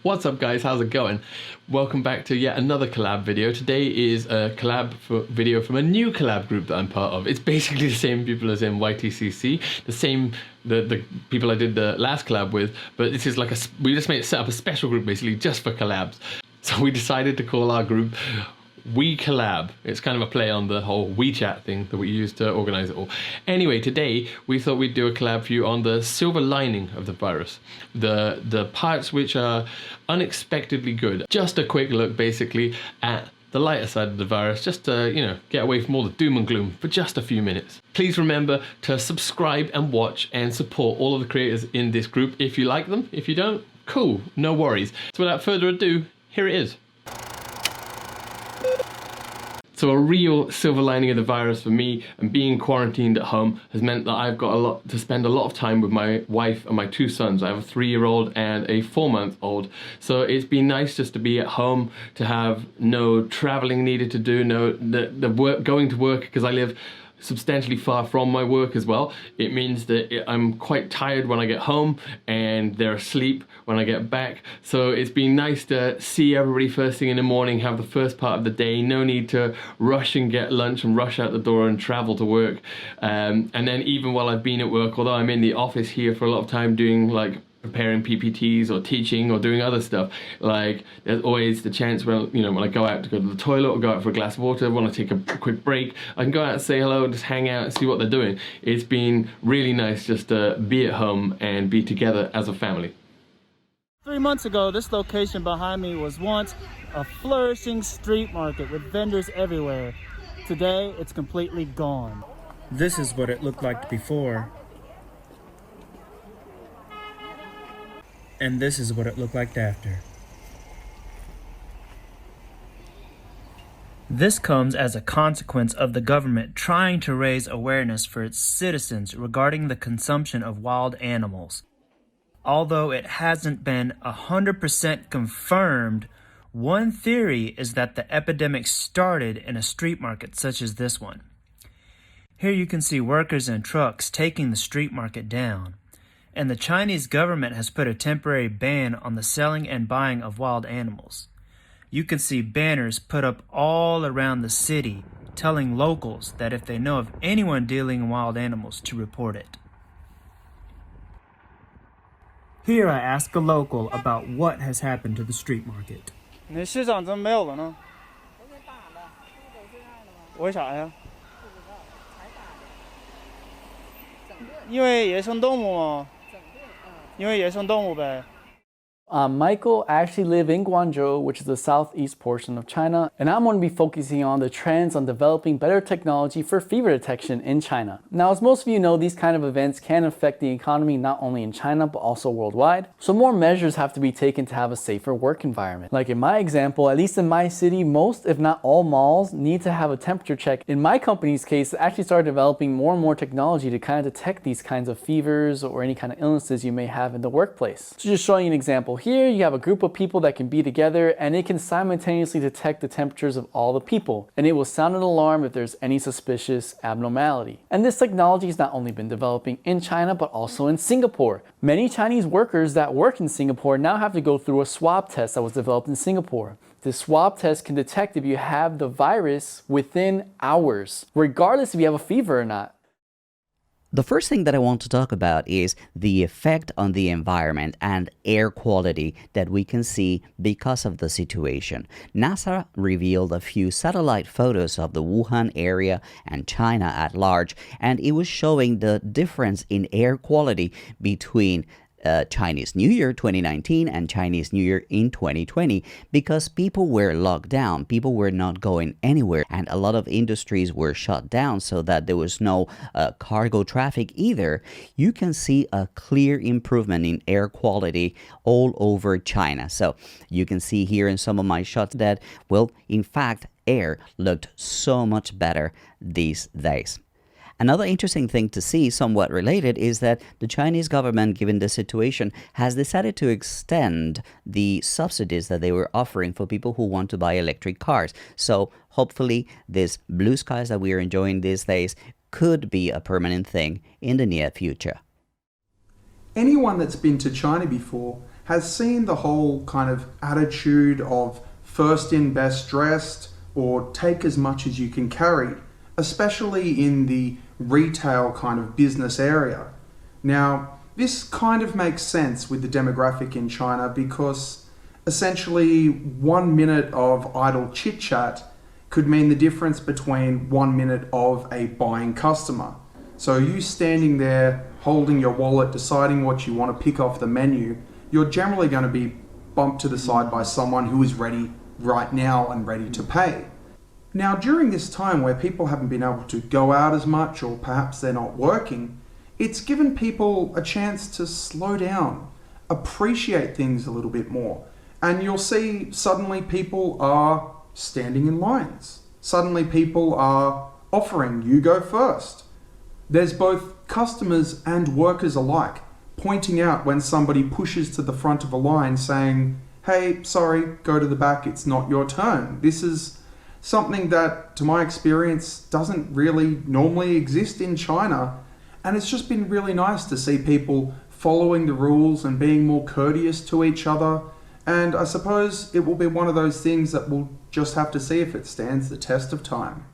What's up guys, how's it going? Welcome back to yet another collab video. Today is a video from a new collab group that I'm part of. It's basically the same people as in YTCC, the people I did the last collab with, but this is like we just set up a special group basically just for collabs. So we decided to call our group WeCollab. It's kind of a play on the whole WeChat thing that we use to organize it all. Anyway, today we thought we'd do a collab for you on the silver lining of the virus. The parts which are unexpectedly good. Just a quick look basically at the lighter side of the virus, just to, you know, get away from all the doom and gloom for just a few minutes. Please remember to subscribe and watch and support all of the creators in this group if you like them. If you don't, cool, no worries. So without further ado, here it is. So a real silver lining of the virus for me and being quarantined at home has meant that I've got to spend a lot of time with my wife and my two sons. I have a 3-year-old and a 4-month-old. So it's been nice just to be at home, to have no traveling needed to do, going to work, because I live substantially far from my work as well. It means that I'm quite tired when I get home and they're asleep when I get back. So it's been nice to see everybody first thing in the morning, have the first part of the day, no need to rush and get lunch and rush out the door and travel to work. And then even while I've been at work, although I'm in the office here for a lot of time doing like preparing PPTs or teaching or doing other stuff, like there's always the chance when, you know, when I go out to go to the toilet or go out for a glass of water, want to take a quick break, I can go out and say hello and just hang out and see what they're doing. It's been really nice just to be at home and be together as a family. 3 months ago, this location behind me was once a flourishing street market with vendors everywhere. Today, it's completely gone. This is what it looked like before. And this is what it looked like after. This comes as a consequence of the government trying to raise awareness for its citizens regarding the consumption of wild animals. Although it hasn't been 100% confirmed, one theory is that the epidemic started in a street market such as this one. Here you can see workers and trucks taking the street market down. And the Chinese government has put a temporary ban on the selling and buying of wild animals. You can see banners put up all around the city telling locals that if they know of anyone dealing in wild animals to report it. Here I ask a local about what has happened to the street market. 你的市场怎么没有了呢？为啥呀？因为野生动物吗？因为野生动物呗。 Michael. I actually live in Guangzhou, which is the southeast portion of China, and I'm going to be focusing on the trends on developing better technology for fever detection in China. Now, as most of you know, these kind of events can affect the economy not only in China, but also worldwide. So more measures have to be taken to have a safer work environment. Like in my example, at least in my city, most, if not all malls need to have a temperature check. In my company's case, I actually started developing more and more technology to kind of detect these kinds of fevers or any kind of illnesses you may have in the workplace. So just showing you an example here, you have a group of people that can be together and it can simultaneously detect the temperatures of all the people, and it will sound an alarm if there's any suspicious abnormality. And this technology has not only been developing in China but also in Singapore. Many Chinese workers that work in Singapore now have to go through a swab test that was developed in Singapore. This swab test can detect if you have the virus within hours, regardless if you have a fever or not. The first thing that I want to talk about is the effect on the environment and air quality that we can see because of the situation. NASA revealed a few satellite photos of the Wuhan area and China at large, and it was showing the difference in air quality between Chinese New Year 2019 and Chinese New Year in 2020, because people were locked down, people were not going anywhere, and a lot of industries were shut down so that there was no cargo traffic either. You can see a clear improvement in air quality all over China. So you can see here in some of my shots that, well, in fact, air looked so much better these days. Another interesting thing to see, somewhat related, is that the Chinese government, given the situation, has decided to extend the subsidies that they were offering for people who want to buy electric cars. So hopefully this blue skies that we are enjoying these days could be a permanent thing in the near future. Anyone that's been to China before has seen the whole kind of attitude of first in, best dressed, or take as much as you can carry, especially in the retail kind of business area. Now, this kind of makes sense with the demographic in China because essentially 1 minute of idle chit-chat could mean the difference between 1 minute of a buying customer. So you standing there holding your wallet, deciding what you want to pick off the menu, you're generally going to be bumped to the side by someone who is ready right now and ready to pay. Now, during this time where people haven't been able to go out as much, or perhaps they're not working, it's given people a chance to slow down, appreciate things a little bit more. And you'll see suddenly people are standing in lines. Suddenly people are offering, you go first. There's both customers and workers alike pointing out when somebody pushes to the front of a line saying, hey, sorry, go to the back, it's not your turn. This is something that, to my experience, doesn't really normally exist in China. And it's just been really nice to see people following the rules and being more courteous to each other. And I suppose it will be one of those things that we'll just have to see if it stands the test of time.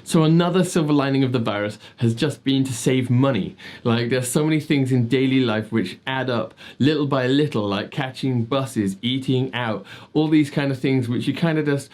So another silver lining of the virus has just been to save money. Like, there's so many things in daily life which add up little by little, like catching buses, eating out, all these kind of things which you kind of just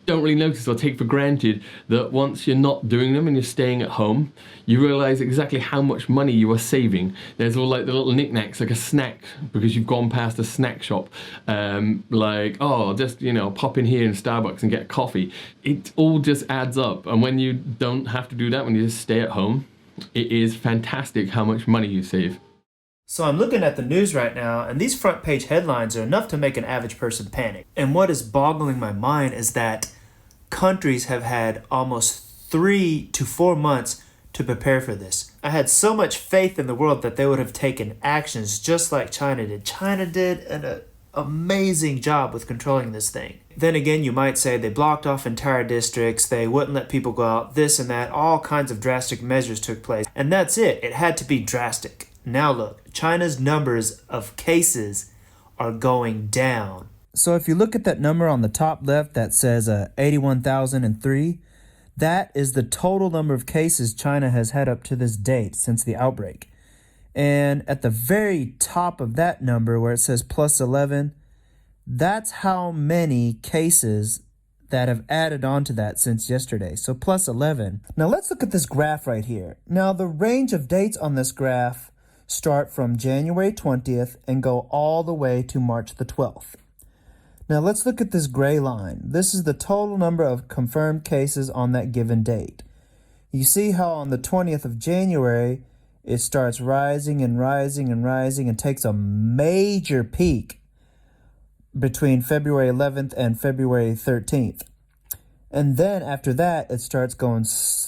don't really notice or take for granted, that once you're not doing them and you're staying at home, you realize exactly how much money you are saving. There's all like the little knickknacks, like a snack, because you've gone past a snack shop, like, oh, just, you know, pop in here in Starbucks and get a coffee. It all just adds up. And when you don't have to do that, when you just stay at home, it is fantastic how much money you save. So I'm looking at the news right now, and these front page headlines are enough to make an average person panic. And what is boggling my mind is that countries have had almost 3 to 4 months to prepare for this. I had so much faith in the world that they would have taken actions just like China did. China did an amazing job with controlling this thing. Then again, you might say they blocked off entire districts, they wouldn't let people go out, this and that, all kinds of drastic measures took place. And that's it. It had to be drastic. Now look, China's numbers of cases are going down. So if you look at that number on the top left that says 81,003, that is the total number of cases China has had up to this date since the outbreak. And at the very top of that number where it says plus 11, that's how many cases that have added on to that since yesterday. So plus 11. Now let's look at this graph right here. Now the range of dates on this graph start from January 20th and go all the way to March the 12th. Now let's look at this gray line. This is the total number of confirmed cases on that given date. You see how on the 20th of January, it starts rising and rising and rising and takes a major peak between February 11th and February 13th. And then after that, it starts going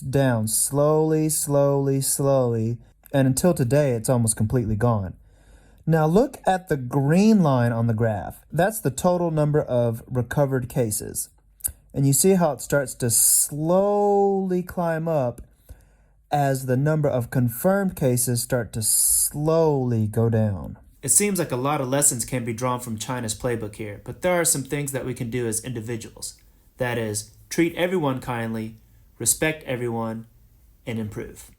down slowly, slowly, slowly. And until today, it's almost completely gone. Now look at the green line on the graph. That's the total number of recovered cases. And you see how it starts to slowly climb up as the number of confirmed cases start to slowly go down. It seems like a lot of lessons can be drawn from China's playbook here, but there are some things that we can do as individuals. That is, treat everyone kindly, respect everyone, and improve.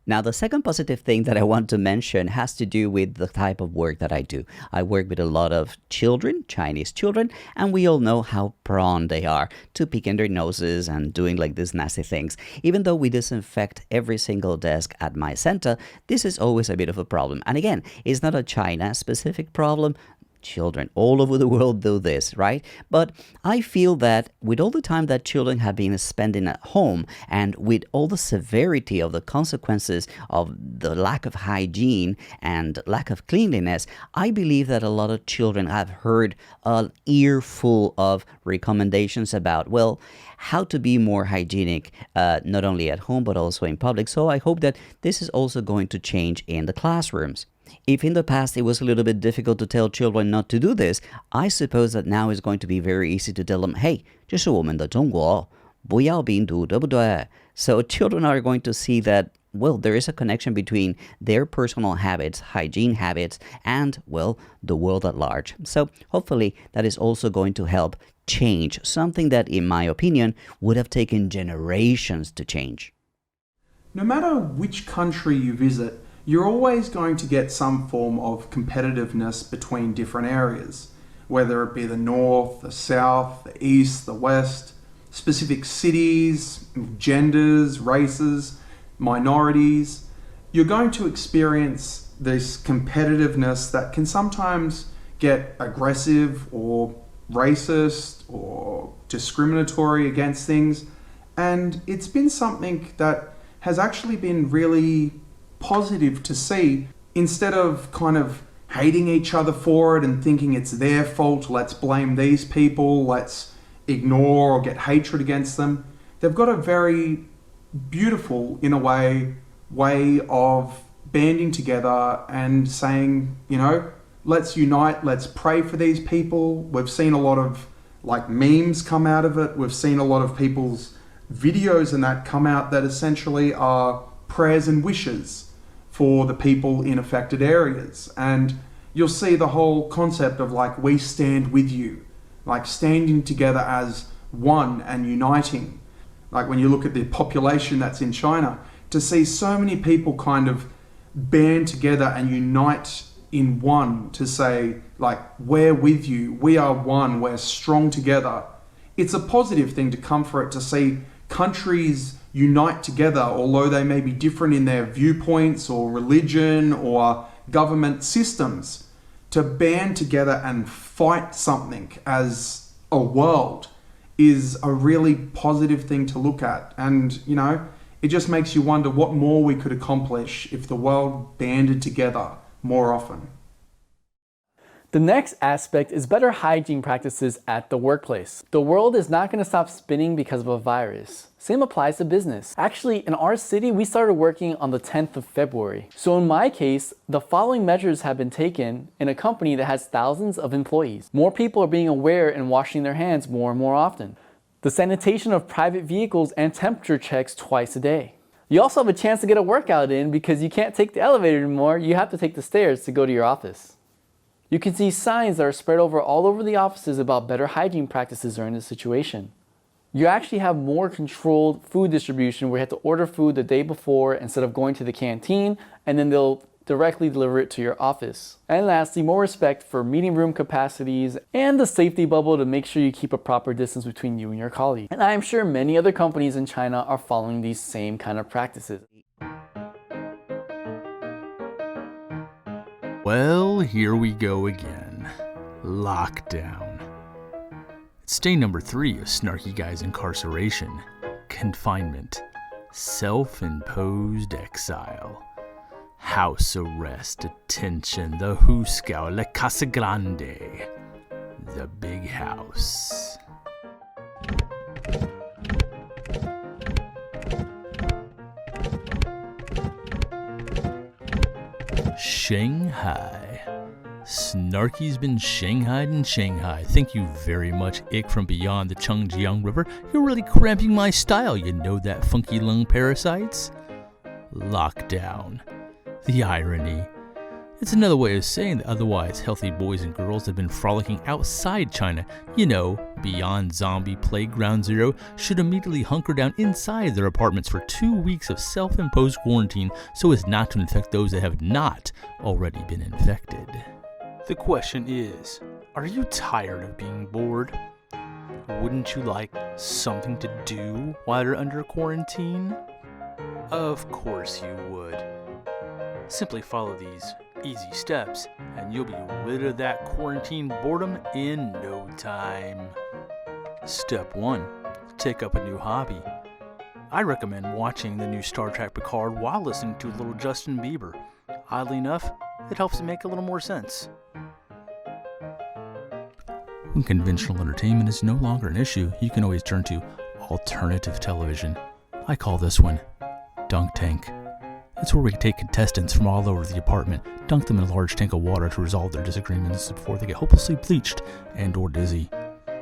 Now, the second positive thing that I want to mention has to do with the type of work that I do. I work with a lot of children, Chinese children, and we all know how prone they are to picking their noses and doing like these nasty things. Even though we disinfect every single desk at my center, this is always a bit of a problem. And again, it's not a China-specific problem. Children all over the world do this, right? But I feel that with all the time that children have been spending at home and with all the severity of the consequences of the lack of hygiene and lack of cleanliness, I believe that a lot of children have heard an earful of recommendations about, well, how to be more hygienic, not only at home but also in public. So I hope that this is also going to change in the classrooms. If in the past it was a little bit difficult to tell children not to do this, I suppose that now it's going to be very easy to tell them, hey, 这是我们的中国，不要病毒，对不对? So children are going to see that well, there is a connection between their personal habits, hygiene habits, and, well, the world at large. So hopefully that is also going to help change something that, in my opinion, would have taken generations to change. No matter which country you visit, you're always going to get some form of competitiveness between different areas, whether it be the north, the south, the east, the west, specific cities, genders, races, minorities. You're going to experience this competitiveness that can sometimes get aggressive or racist or discriminatory against things. And it's been something that has actually been really positive to see. Instead of kind of hating each other for it and thinking it's their fault, let's blame these people, let's ignore or get hatred against them, they've got a very beautiful, in a way of banding together and saying, let's unite, let's pray for these people. We've seen a lot of memes come out of it. We've seen a lot of people's videos and that come out that essentially are prayers and wishes for the people in affected areas. And you'll see the whole concept of we stand with you, standing together as one and uniting. When you look at the population that's in China, to see so many people kind of band together and unite in one to say, we're with you, we are one, we're strong together. It's a positive thing to come for it, to see countries unite together, although they may be different in their viewpoints or religion or government systems, to band together and fight something as a world is a really positive thing to look at. And, it just makes you wonder what more we could accomplish if the world banded together more often. The next aspect is better hygiene practices at the workplace. The world is not going to stop spinning because of a virus. Same applies to business. Actually, in our city, we started working on the 10th of February. So in my case, the following measures have been taken in a company that has thousands of employees. More people are being aware and washing their hands more and more often. The sanitation of private vehicles and temperature checks twice a day. You also have a chance to get a workout in because you can't take the elevator anymore. You have to take the stairs to go to your office. You can see signs that are spread all over the offices about better hygiene practices during this situation. You actually have more controlled food distribution where you have to order food the day before instead of going to the canteen, and then they'll directly deliver it to your office. And lastly, more respect for meeting room capacities and the safety bubble to make sure you keep a proper distance between you and your colleague. And I'm sure many other companies in China are following these same kind of practices. Well, here we go again. Lockdown. It's day number 3 of Snarky Guy's incarceration. Confinement. Self-imposed exile. House arrest, detention, the Husgau, La Casa Grande. The big house. Shanghai. Snarky's been shanghaied in Shanghai. Thank you very much, Ick from beyond the Chengjiang River. You're really cramping my style, you know that funky lung parasites? Lockdown. The irony. It's another way of saying that otherwise healthy boys and girls have been frolicking outside China, beyond zombie playground zero, should immediately hunker down inside their apartments for 2 weeks of self-imposed quarantine so as not to infect those that have not already been infected. The question is, are you tired of being bored? Wouldn't you like something to do while you're under quarantine? Of course you would. Simply follow these easy steps and you'll be rid of that quarantine boredom in no time. Step 1. Take up a new hobby. I recommend watching the new Star Trek Picard while listening to a little Justin Bieber. Oddly enough, it helps to make a little more sense. When conventional entertainment is no longer an issue, you can always turn to alternative television. I call this one Dunk Tank. It's where we take contestants from all over the apartment, dunk them in a large tank of water to resolve their disagreements before they get hopelessly bleached and or dizzy.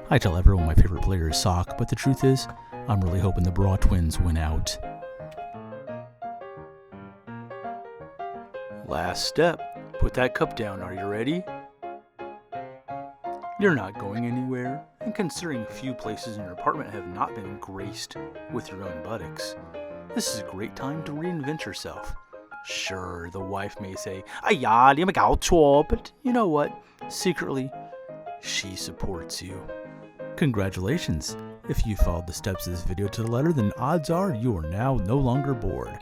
I tell everyone my favorite player is Sock, but the truth is, I'm really hoping the Bra Twins win out. Last step. Put that cup down. Are you ready? You're not going anywhere, and considering a few places in your apartment have not been graced with your own buttocks, this is a great time to reinvent yourself. Sure, the wife may say, 哎呀，你有没有搞错? But you know what? Secretly, she supports you. Congratulations! If you followed the steps of this video to the letter, then odds are you are now no longer bored.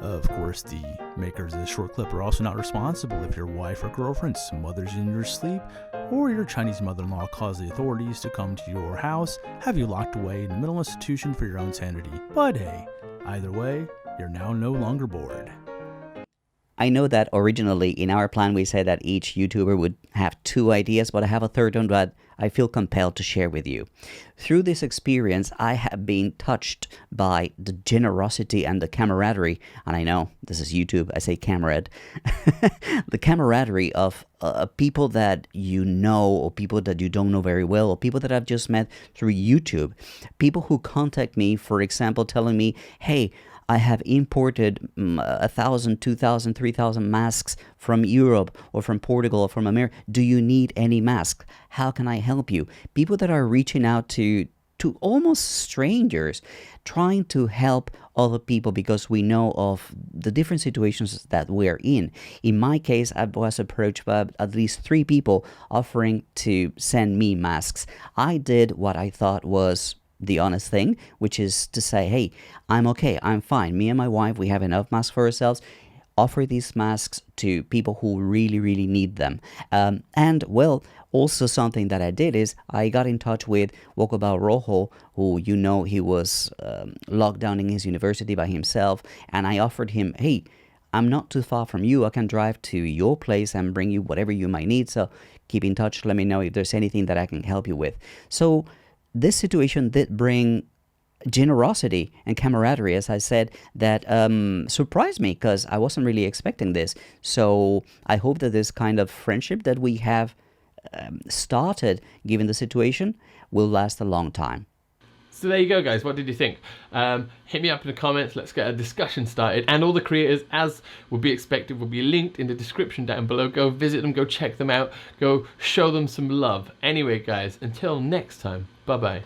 Of course, the makers of this short clip are also not responsible if your wife or girlfriend smothers you in your sleep, or your Chinese mother-in-law calls the authorities to come to your house, have you locked away in a mental institution for your own sanity. But hey, either way, you're now no longer bored. I know that originally in our plan we said that each YouTuber would have 2 ideas, but I have a third one that I feel compelled to share with you. Through this experience, I have been touched by the generosity and the camaraderie, and I know this is YouTube, I say camarade, the camaraderie of people that you know, or people that you don't know very well, or people that I've just met through YouTube. People who contact me, for example, telling me, hey, I have imported 1,000, 2,000, 3,000 masks from Europe or from Portugal or from America. Do you need any masks? How can I help you? People that are reaching out to almost strangers, trying to help other people because we know of the different situations that we're in. In my case, I was approached by at least 3 people offering to send me masks. I did what I thought was the honest thing, which is to say, hey, I'm okay, I'm fine. Me and my wife, we have enough masks for ourselves. Offer these masks to people who really, really need them. And well, also something that I did is I got in touch with Wokobao Rojo, who you know he was locked down in his university by himself, and I offered him, hey, I'm not too far from you. I can drive to your place and bring you whatever you might need. So keep in touch. Let me know if there's anything that I can help you with. So this situation did bring generosity and camaraderie, as I said, that surprised me because I wasn't really expecting this. So I hope that this kind of friendship that we have started, given the situation, will last a long time. So there you go, guys. What did you think? Hit me up in the comments. Let's get a discussion started. And all the creators, as would be expected, will be linked in the description down below. Go visit them. Go check them out. Go show them some love. Anyway, guys, until next time, bye-bye.